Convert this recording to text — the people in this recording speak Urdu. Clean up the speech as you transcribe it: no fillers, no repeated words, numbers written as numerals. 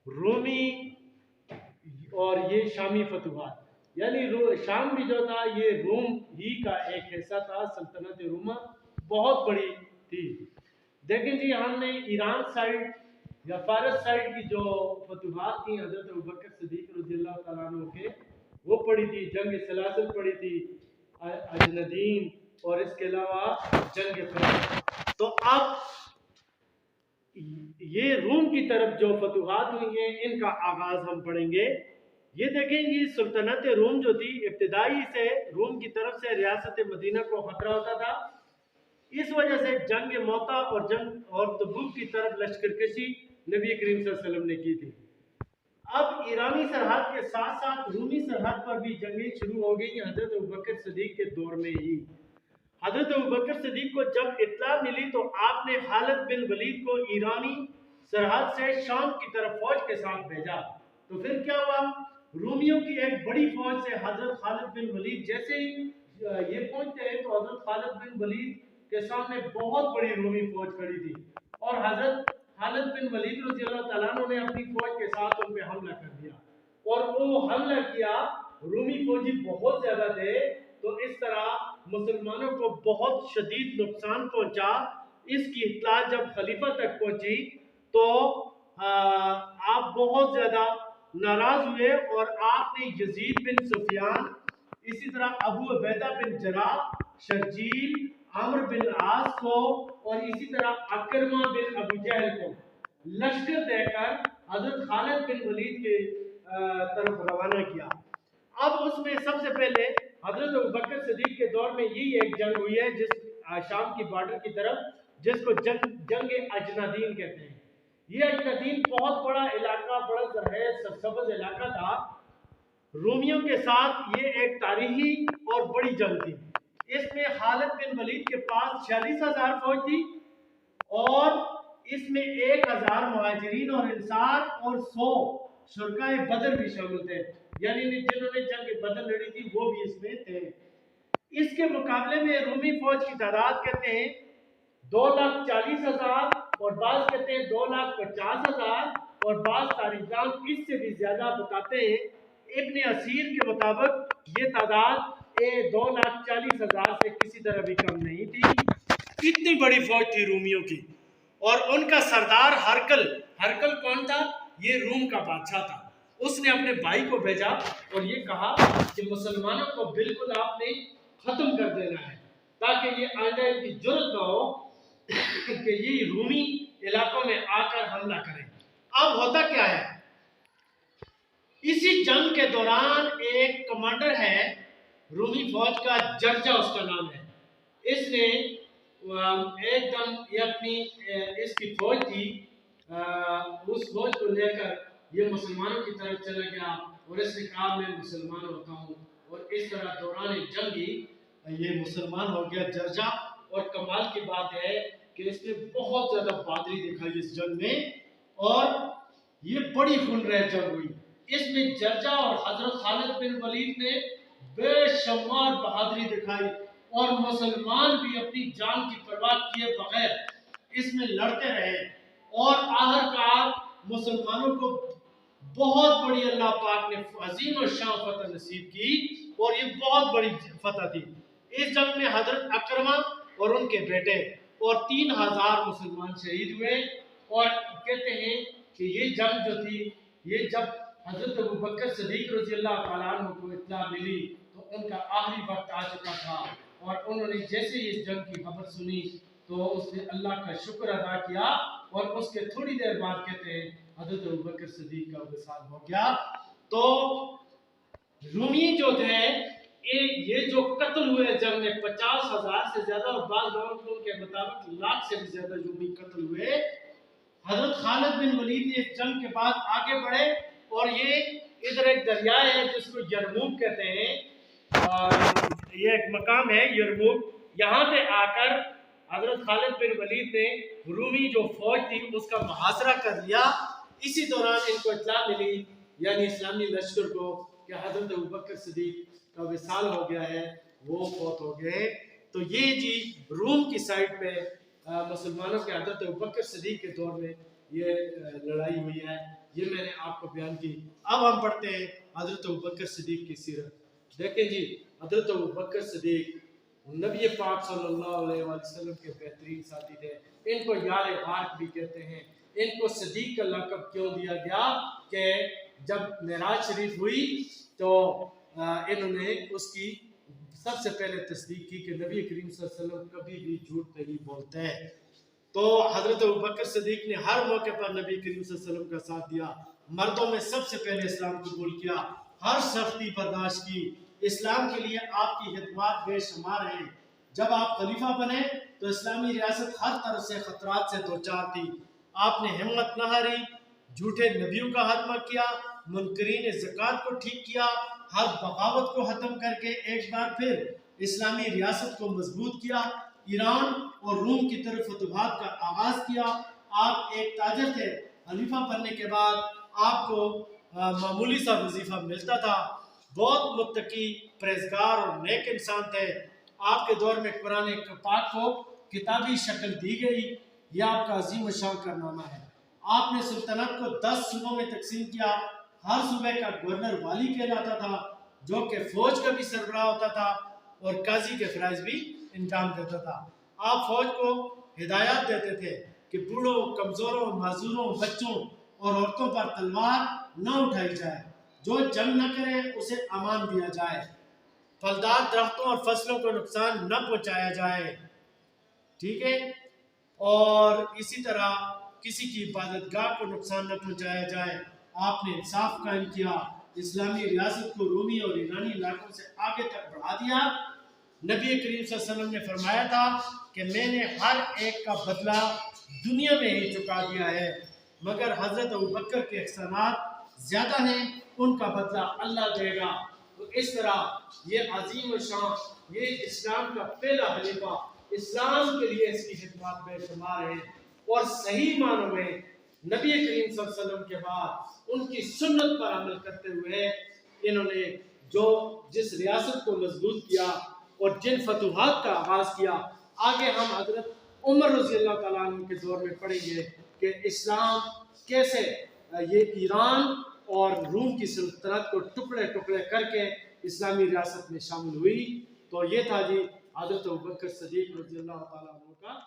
رومی اور یہ شامی فتوحات، یعنی شام بھی جو تھا یہ روم ہی کا ایک حصہ تھا، سلطنت روما بہت بڑی تھی۔ دیکھیں جی، ہم نے ایران سائڈ یا فارس سائڈ کی جو فتوحات تھیں حضرت ابوبکر صدیق رضی اللہ تعالیٰ عنہ کے، وہ پڑھی تھی، جنگ سلاسل پڑھی تھی، اجندین، اور اس کے علاوہ جنگ فرات۔ تو اب یہ روم کی طرف جو فتوحات ہوئی ہیں ان کا آغاز ہم پڑھیں گے۔ یہ دیکھیں گی سلطنت روم جو تھی، ابتدائی سے روم کی طرف سے ریاست مدینہ کو خطرہ ہوتا تھا، اس وجہ سے جنگ موتا اور تبوک کی طرف لشکر کشی نبی کریم صلی اللہ علیہ وسلم نے کی تھی۔ اب ایرانی سرحد کے ساتھ ساتھ رومی سرحد پر بھی جنگیں شروع ہو گئی حضرت ابوبکر صدیق کے دور میں ہی۔ حضرت ابوبکر صدیق کو جب اطلاع ملی تو آپ نے خالد بن ولید کو ایرانی سرحد سے شام کی طرف فوج کے ساتھ بھیجا۔ تو پھر کیا ہوا؟ رومیوں کی ایک بڑی فوج سے حضرت خالد بن ولید جیسے ہی یہ پہنچتے ہیں تو حضرت خالد بن ولید کے سامنے بہت بڑی رومی فوج کھڑی تھی، اور حضرت خالد بن ولید رضی اللہ تعالیٰ عنہ نے اپنی فوج کے ساتھ ان پہ حملہ کر دیا، اور وہ حملہ کیا، رومی فوجی بہت زیادہ تھے، تو اس طرح مسلمانوں کو بہت شدید نقصان پہنچا۔ اس کی اطلاع جب خلیفہ تک پہنچی تو آپ بہت زیادہ ناراض ہوئے، اور آپ نے یزید بن سفیان، اسی طرح ابو عبیدہ بن جراح، شرجیل، عمرو بن عاص کو، اور اسی طرح اکرمہ بن ابو جہل کو لشکر دے کر حضرت خالد بن ولید کے طرف روانہ کیا۔ اب اس میں سب سے پہلے حضرت ابوبکر صدیق کے دور میں یہی ایک جنگ ہوئی ہے جس شام کی بارڈر کی طرف، جس کو جنگ اجنادین کہتے ہیں۔ یہ اجنادین بہت بڑا علاقہ، بڑا زرخیز سرسبز علاقہ تھا۔ رومیوں کے ساتھ یہ ایک تاریخی اور بڑی جنگ تھی۔ اس میں خالد بن ولید کے پاس 46,000 فوج تھی، اور اس میں 1,000 مہاجرین اور انصار اور 100 شرکائے بدر بھی شامل تھے، یعنی جنہوں نے جنگ بدر لڑی تھی وہ بھی اس میں تھے۔ اس کے مقابلے میں رومی فوج کی تعداد کہتے ہیں 2,40,000، اور بعض کہتے ہیں 2,50,000، اور بعض تاریخدان اس سے بھی زیادہ بتاتے ہیں۔ ابن اسیر کے مطابق یہ تعداد 2,40,000 سے کسی طرح بھی کم نہیں تھی۔ اتنی بڑی فوج تھی رومیوں کی، اور ان کا سردار ہرکل کون تھا؟ یہ روم کا بادشاہ تھا۔ اس نے اپنے بھائی کو بھیجا اور یہ کہا کہ مسلمانوں کو بالکل آپ نے ختم کر دینا ہے، تاکہ یہ آئندہ ان کی جرت نہ ہو کہ یہ رومی علاقوں میں آ کر حملہ کریں۔ اب ہوتا کیا ہے، اسی جنگ کے دوران ایک کمانڈر ہے رومی فوج کا، جرجا اس کا نام ہے۔ اس نے ایک دم یہ اپنی اس کی فوج تھی، اس فوج کو لے کر یہ مسلمانوں کی طرف چلا گیا، اور اس نے کہا میں مسلمان ہوتا ہوں، اور اس طرح دوران جنگ ہی یہ مسلمان ہو گیا جرجا۔ اور کمال کی بات ہے کہ اس نے بہت زیادہ بہادری دکھائی اس جنگ میں، اور یہ بڑی خونریز جنگ ہوئی۔ اس میں جرجا اور حضرت خالد بن ولید نے بے شمار بہادری دکھائی، اور مسلمان بھی اپنی جان کی پرواہ کیے بغیر اس میں لڑتے رہے، اور آخرکار مسلمانوں کو بہت بڑی اللہ پاک نے عظیم الشان فتح نصیب کی، اور یہ بہت بڑی فتح تھی۔ اس جنگ میں حضرت اکرمہ اور ان کے بیٹے اور 3,000 مسلمان شہید ہوئے، اور کہتے ہیں کہ یہ جنگ جو تھی، یہ جب حضرت ابوبکر صدیق رضی اللہ تعالیٰ عنہ کو اطلاع ملی تو ان کا آخری وقت آ چکا تھا، اور انہوں نے جیسے ہی اس جنگ کی خبر سنی تو اس نے اللہ کا شکر ادا کیا، اور اس کے تھوڑی دیر بعد کہتے ہیں حضرت ابوبکر صدیق کا وصال ہو گیا۔ تو رومی جو تھے، یہ جو قتل ہوئے جنگ میں 50,000 سے زیادہ، اور بعض لوگوں کے مطابق لاکھ سے بھی زیادہ رومی قتل ہوئے۔ حضرت خالد بن ولید نے اس جنگ کے بعد آگے بڑھے، اور یہ ادھر ایک دریا ہے جس کو یرموک کہتے ہیں، اور یہ ایک مقام ہے یرموک، یہاں پہ آ کر حضرت خالد بن ولید نے رومی جو فوج تھی اس کا محاصرہ کر لیا۔ اسی دوران ان کو اطلاع ملی، یعنی اسلامی لشکر کو، کہ حضرت ابوبکر صدیق کا وصال ہو گیا ہے، وہ فوت ہو گئے۔ تو یہ جی روم کی سائٹ پہ مسلمانوں کے حضرت ابوبکر صدیق کے دور میں یہ لڑائی ہوئی ہے، یہ میں نے آپ کو بیان کی۔ اب ہم پڑھتے ہیں حضرت ابوبکر صدیق کی سیرت۔ دیکھیں جی، حضرت ابوبکر صدیق نبی پاک صلی اللہ علیہ وسلم کے بہترین ساتھی تھے، ان کو یار غار بھی کہتے ہیں۔ ان کو صدیق کا لقب کیوں دیا گیا کہ جب معراج شریف ہوئی تو انہوں نے اس کی سب سے پہلے تصدیق کی کہ نبی کریم صلی اللہ علیہ وسلم کبھی بھی جھوٹ نہیں بولتے ہیں۔ تو حضرت ابوبکر صدیق نے ہر موقع پر نبی کریم صلی اللہ علیہ وسلم کا ساتھ دیا، مردوں میں سب سے پہلے اسلام قبول کیا، ہر سختی برداشت کی، اسلام کے لیے آپ کی خدمات بے شمار ہیں۔ جب آپ خلیفہ بنے تو اسلامی ریاست ہر طرف سے خطرات سے دوچار تھی، آپ نے ہمت نہ ہاری، جھوٹے نبیوں کا خاتمہ کیا، منکرین زکوٰۃ کو ٹھیک کیا، ہر بغاوت کو ختم کر کے ایک بار پھر اسلامی ریاست کو مضبوط کیا، ایران اور روم کی طرف فتوحات کا آغاز کیا۔ آپ ایک تاجر تھے، خلیفہ بننے کے بعد آپ کو معمولی سا وظیفہ ملتا تھا، بہت متقی، پرہیزگار اور نیک انسان تھے۔ آپ کے دور میں قرآن پاک کو کتابی شکل دی گئی، یہ آپ کا عظیم الشان کارنامہ ہے۔ آپ نے سلطنت کو 10 صوبوں میں تقسیم کیا، ہر صوبے کا گورنر والی کہلاتا تھا، جو کہ فوج کا بھی سربراہ ہوتا تھا اور قاضی کے فرائض بھی انجام دیتا تھا۔ آپ فوج کو ہدایات دیتے تھے کہ بوڑھوں، کمزوروں، معذوروں، بچوں اور عورتوں پر تلوار نہ اٹھائی جائے، جو جنگ نہ کرے اسے امان دیا جائے، پھلدار درختوں اور فصلوں کو نقصان نہ پہنچایا جائے، ٹھیک ہے، اور اسی طرح کسی کی عبادت گاہ کو نقصان نہ پہنچایا جائے۔ آپ نے انصاف قائم کیا، اسلامی ریاست کو رومی اور ایرانی علاقوں سے آگے تک بڑھا دیا۔ نبی کریم صلی اللہ علیہ وسلم نے فرمایا تھا کہ میں نے ہر ایک کا بدلہ دنیا میں ہی چکا دیا ہے، مگر حضرت ابوبکر کے احسانات زیادہ ہیں، ان کا بدلہ اللہ دے گا۔ تو اس طرح یہ عظیم الشان، یہ اسلام کا پہلا خلیفہ، اسلام کے لیے اس کی خدمات بے شمار ہیں، اور صحیح معنوں میں نبی کریم صلی اللہ علیہ وسلم کے بعد ان کی سنت پر عمل کرتے ہوئے انہوں نے جس ریاست کو مضبوط کیا اور جن فتوحات کا آغاز کیا۔ آگے ہم حضرت عمر رضی اللہ تعالیٰ عنہ کے دور میں پڑھیں گے کہ اسلام کیسے یہ ایران اور روم کی سلطنت کو ٹکڑے ٹکڑے کر کے اسلامی ریاست میں شامل ہوئی۔ تو یہ تھا جی حضرت ابوبکر صدیق رضی اللہ تعالیٰ عنہ کا